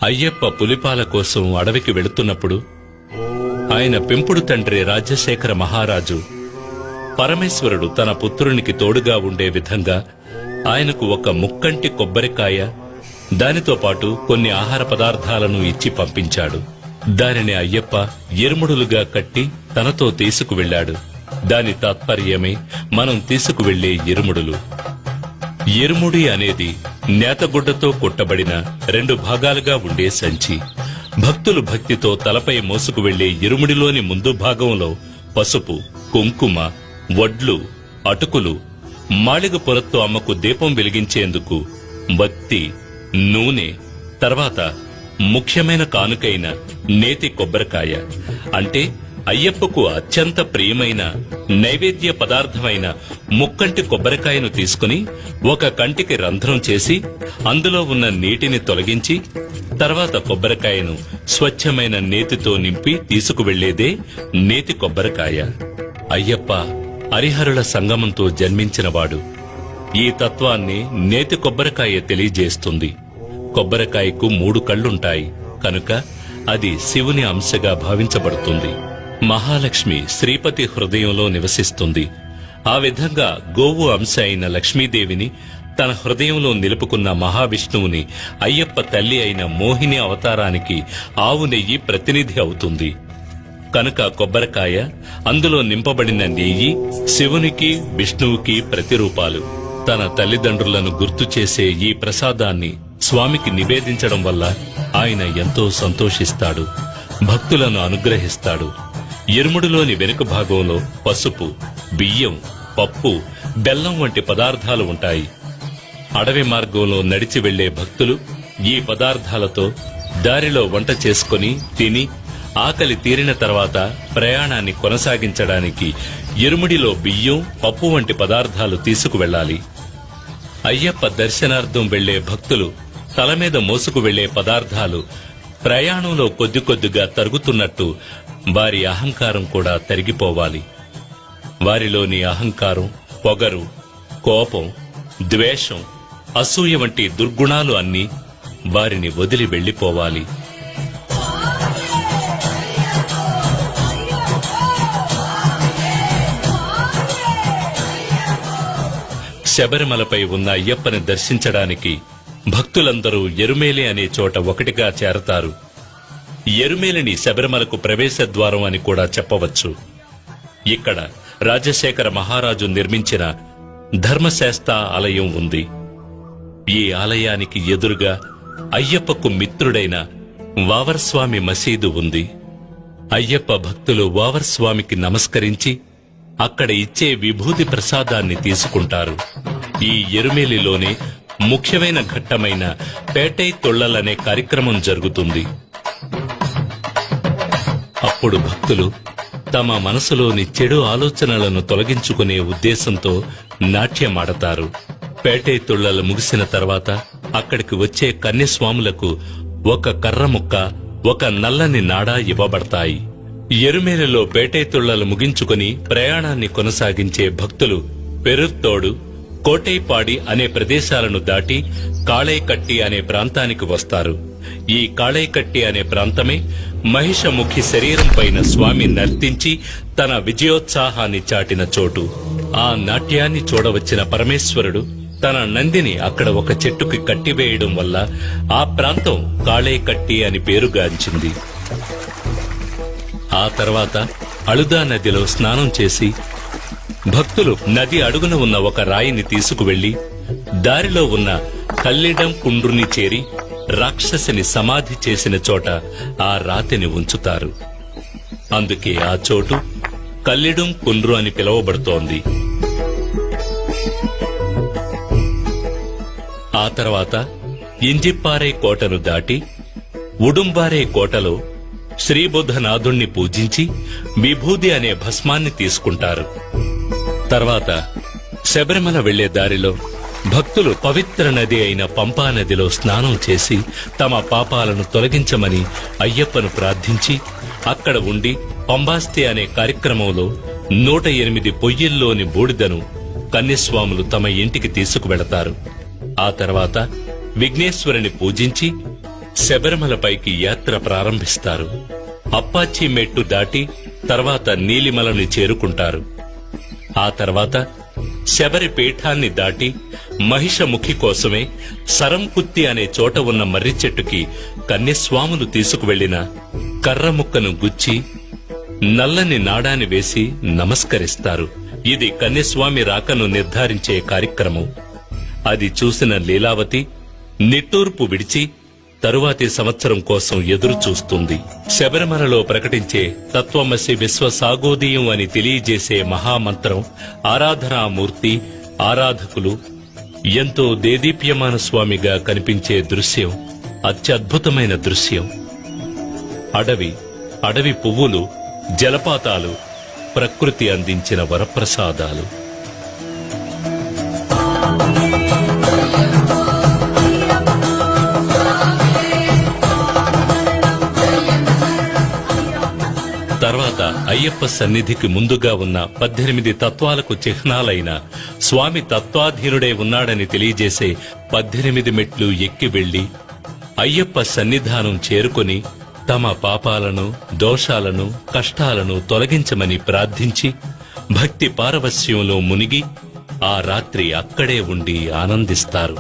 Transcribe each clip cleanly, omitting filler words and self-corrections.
అయ్యప్ప పులిపాల కోసం అడవికి వెళుతున్నప్పుడు ఆయన పెంపుడు తండ్రి రాజశేఖర మహారాజు పరమేశ్వరుడు తన పుత్రునికి తోడుగా ఉండే విధంగా ఆయనకు ఒక ముక్కంటి కొబ్బరికాయ, దానితో పాటు కొన్ని ఆహార పదార్థాలను ఇచ్చి పంపించాడు. దానిని అయ్యప్ప ఇరుముడులుగా కట్టి తనతో తీసుకువెళ్లాడు. దాని తాత్పర్యమే మనం తీసుకువెళ్లే ఇరుముడులు. ఇరుముడి అనేది నేతగుడ్డతో కుట్టబడిన 2 భాగాలుగా ఉండే సంచి. భక్తులు భక్తితో తలపై మోసుకు వెళ్లే ఇరుముడిలోని ముందు భాగంలో పసుపు, కుంకుమ, వడ్లు, అటుకులు, మాళిగ పొరతో అమ్మకు దీపం వెలిగించేందుకు బత్తి, నూనె, తర్వాత ముఖ్యమైన కానుకైన నేతి కొబ్బరికాయ, అంటే అయ్యప్పకు అత్యంత ప్రియమైన నైవేద్య పదార్థమైన ముక్కంటి కొబ్బరికాయను తీసుకుని ఒక కంటికి రంధ్రం చేసి అందులో ఉన్న నీటిని తొలగించి తర్వాత కొబ్బరికాయను స్వచ్ఛమైన నేతితో నింపి తీసుకువెళ్లేదే నేతి కొబ్బరికాయ. అయ్యప్ప హరిహరుల సంగమంతో జన్మించినవాడు. ఈ తత్వాన్ని నేతి కొబ్బరికాయ తెలియజేస్తుంది. కొబ్బరికాయకు 3 కళ్లుంటాయి కనుక అది శివుని అంశగా భావించబడుతుంది. మహాలక్ష్మి శ్రీపతి హృదయంలో నివసిస్తుంది. ఆ విధంగా గోవు అంశ అయిన లక్ష్మీదేవిని తన హృదయంలో నిలుపుకున్న మహావిష్ణువుని అయ్యప్ప తల్లి అయిన మోహిని అవతారానికి ఆవు నెయ్యి ప్రతినిధి అవుతుంది. కనుక కొబ్బరికాయ, అందులో నింపబడిన నెయ్యి శివునికి విష్ణువుకి ప్రతిరూపాలు. తన తల్లిదండ్రులను గుర్తు చేసే ఈ ప్రసాదాన్ని స్వామికి నివేదించడం వల్ల ఆయన ఎంతో సంతోషిస్తాడు, భక్తులను అనుగ్రహిస్తాడు. ఇరుముడిలోని వెనుక భాగంలో పసుపు, బియ్యం, పప్పు, బెల్లం వంటి పదార్థాలు ఉంటాయి. అడవి మార్గంలో నడిచి వెళ్లే భక్తులు ఈ పదార్థాలతో దారిలో వంట చేసుకుని తిని ఆకలి తీరిన తర్వాత ప్రయాణాన్ని కొనసాగించడానికి ఇరుముడిలో బియ్యం, పప్పు వంటి పదార్థాలు తీసుకువెళ్లాలి. అయ్యప్ప దర్శనార్థం వెళ్లే భక్తులు తల మీద మోసుకు వెళ్లే పదార్థాలు ప్రయాణంలో కొద్ది కొద్దిగా తరుగుతున్నట్టు వారి అహంకారం కూడా తరిగిపోవాలి. వారిలోని అహంకారం, పొగరు, కోపం, ద్వేషం, అసూయ వంటి దుర్గుణాలు అన్నీ వారిని వదిలి వెళ్లిపోవాలి. శబరిమలపై ఉన్న అయ్యప్పని దర్శించడానికి భక్తులందరూ ఎరుమేలి అనే చోట ఒకటిగా చేరతారు. ఎరుమేలిని శబరిమలకు ప్రవేశ ద్వారం అని కూడా చెప్పవచ్చు. ఇక్కడ రాజశేఖర మహారాజు నిర్మించిన ధర్మశాస్త ఆలయం ఉంది. ఈ ఆలయానికి ఎదురుగా అయ్యప్పకు మిత్రుడైన వావర్స్వామి మసీదు ఉంది. అయ్యప్ప భక్తులు వావర్స్వామికి నమస్కరించి అక్కడ ఇచ్చే విభూతి ప్రసాదాన్ని తీసుకుంటారు. ఈ ఎరుమేలిలోనే ముఖ్యమైన ఘట్టమైన పేటై తొళ్లలనే కార్యక్రమం జరుగుతుంది. అప్పుడు భక్తులు తమ మనసులోని చెడు ఆలోచనలను తొలగించుకునే ఉద్దేశంతో నాట్యమాడతారు. పేటై తొళ్లలు ముగిసిన తర్వాత అక్కడికి వచ్చే కన్యస్వాములకు ఒక కర్ర ముక్క, ఒక నల్లని నాడా ఇవ్వబడతాయి. ఎరుమేలిలో పేటై తొళ్లలు ముగించుకుని ప్రయాణాన్ని కొనసాగించే భక్తులు పెరుత్తోడు, కోటైపాడి అనే ప్రదేశాలను దాటి కాళైకట్టి అనే ప్రాంతానికి వస్తారు. ఈ కాళైకట్టి అనే ప్రాంతమే మహిషముఖి శరీరం పైన స్వామి నర్తించి తన విజయోత్సాహాన్ని చాటిన చోటు. ఆ నాట్యాన్ని చూడవచ్చిన పరమేశ్వరుడు తన నందిని అక్కడ ఒక చెట్టుకి కట్టివేయడం వల్ల ఆ ప్రాంతం కాళైకట్టి అని పేరుగాంచింది. ఆ తర్వాత అళుదా నదిలో స్నానం చేసి భక్తులు నది అడుగున ఉన్న ఒక రాయిని తీసుకువెళ్లి దారిలో ఉన్న కల్లిడం కుండ్రుని చేరి రాక్షసిని సమాధి చేసిన చోట ఆ రాతిని ఉంచుతారు. అందుకే ఆ చోటు కల్లిడం కుండ్రు అని పిలువబడుతోంది. ఆ తర్వాత ఇంజిప్పారే కోటను దాటి ఉడుంబారే కోటలో శ్రీబుద్ధనాథుణ్ణి పూజించి విభూది అనే భస్మాన్ని తీసుకుంటారు. తర్వాత శబరిమల వెళ్లే దారిలో భక్తులు పవిత్ర నది అయిన పంపా నదిలో స్నానం చేసి తమ పాపాలను తొలగించమని అయ్యప్పను ప్రార్థించి అక్కడ ఉండి పంబాస్తి అనే కార్యక్రమంలో 108 పొయ్యిల్లోని బూడిదను కన్యస్వాములు తమ ఇంటికి తీసుకువెళతారు. ఆ తర్వాత విఘ్నేశ్వరుని పూజించి శబరిమలపైకి యాత్ర ప్రారంభిస్తారు. అప్పాచి మెట్టు దాటి తర్వాత నీలిమలని చేరుకుంటారు. ఆ తర్వాత శబరి పీఠాన్ని దాటి మహిషముఖి కోసమే సరంకుత్తి అనే చోట ఉన్న మర్రి చెట్టుకి కన్యస్వాములు తీసుకువెళ్లిన కర్రముక్కను గుచ్చి నల్లని నాడాని వేసి నమస్కరిస్తారు. ఇది కన్యస్వామి రాకను నిర్ధారించే కార్యక్రమం. అది చూసిన లీలావతి నిట్టూర్పు విడిచి తరువాతి సంవత్సరం కోసం ఎదురు చూస్తుంది. శబరిమలలో ప్రకటించే తత్వమసి విశ్వసాగోదీయం అని తెలియజేసే మహామంత్రం, ఆరాధనామూర్తి, ఆరాధకులు ఎంతో దేదీప్యమాన స్వామిగా కనిపించే దృశ్యం అత్యద్భుతమైన దృశ్యం. అడవి పువ్వులు, జలపాతాలు ప్రకృతి అందించిన వరప్రసాదాలు. తర్వాత అయ్యప్ప సన్నిధికి ముందుగా ఉన్న 18 తత్వాలకు చిహ్నాలైన స్వామి తత్వాధీనుడే ఉన్నాడని తెలియజేసే 18 మెట్లు ఎక్కి వెళ్లి అయ్యప్ప సన్నిధానం చేరుకొని తమ పాపాలను, దోషాలను, కష్టాలను తొలగించమని ప్రార్థించి భక్తి పారవస్యంలో మునిగి ఆ రాత్రి అక్కడే ఉండి ఆనందిస్తారు.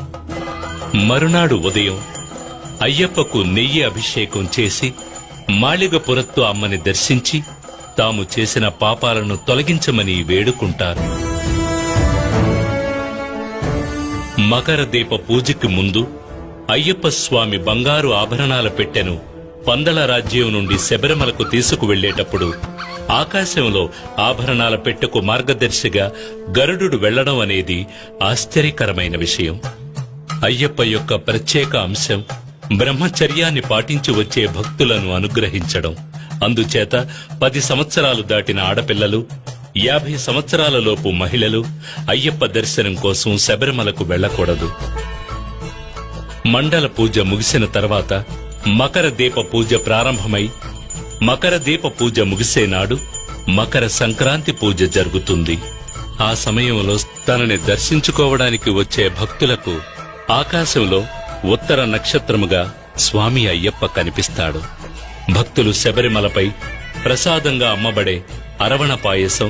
మరునాడు ఉదయం అయ్యప్పకు నెయ్యి అభిషేకం చేసి మాళిగపురత్తు అమ్మని దర్శించి తాము చేసిన పాపాలను తొలగించమని వేడుకుంటారు. మకర దీప పూజకి ముందు అయ్యప్ప స్వామి బంగారు ఆభరణాల పెట్టెను పందల రాజ్యం నుండి శబరిమలకు తీసుకువెళ్లేటప్పుడు ఆకాశంలో ఆభరణాల పెట్టెకు మార్గదర్శిగా గరుడు వెళ్లడం అనేది ఆశ్చర్యకరమైన విషయం. అయ్యప్ప యొక్క ప్రత్యేక అంశం బ్రహ్మచర్యాన్ని పాటించి వచ్చే భక్తులను అనుగ్రహించడం. అందుచేత 10 సంవత్సరాలు దాటిన ఆడపిల్లలు, 50 సంవత్సరాలలోపు మహిళలు అయ్యప్ప దర్శనం కోసం శబరిమలకు వెళ్లకూడదు. మండల పూజ ముగిసిన తర్వాత మకర దీప పూజ ప్రారంభమై మకర దీప పూజ ముగిసే నాడు మకర సంక్రాంతి పూజ జరుగుతుంది. ఆ సమయంలో తనని దర్శించుకోవడానికి వచ్చే భక్తులకు ఆకాశంలో ఉత్తర నక్షత్రముగా స్వామి అయ్యప్ప కనిపిస్తాడు. భక్తులు శబరిమలపై ప్రసాదంగా అమ్మబడే అరవణ పాయసం,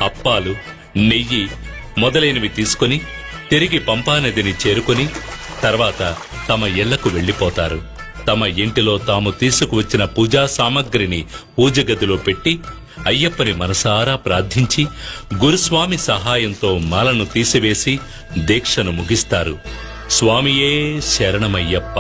అప్పాలు, నెయ్యి మొదలైనవి తీసుకుని తిరిగి పంపానదిని చేరుకుని తర్వాత తమ ఇళ్లకు వెళ్లిపోతారు. తమ ఇంటిలో తాము తీసుకువచ్చిన పూజా సామగ్రిని పూజగదిలో పెట్టి అయ్యప్పని మనసారా ప్రార్థించి గురుస్వామి సహాయంతో మాలను తీసివేసి దీక్షను ముగిస్తారు. స్వామియే శరణమయ్యప్ప.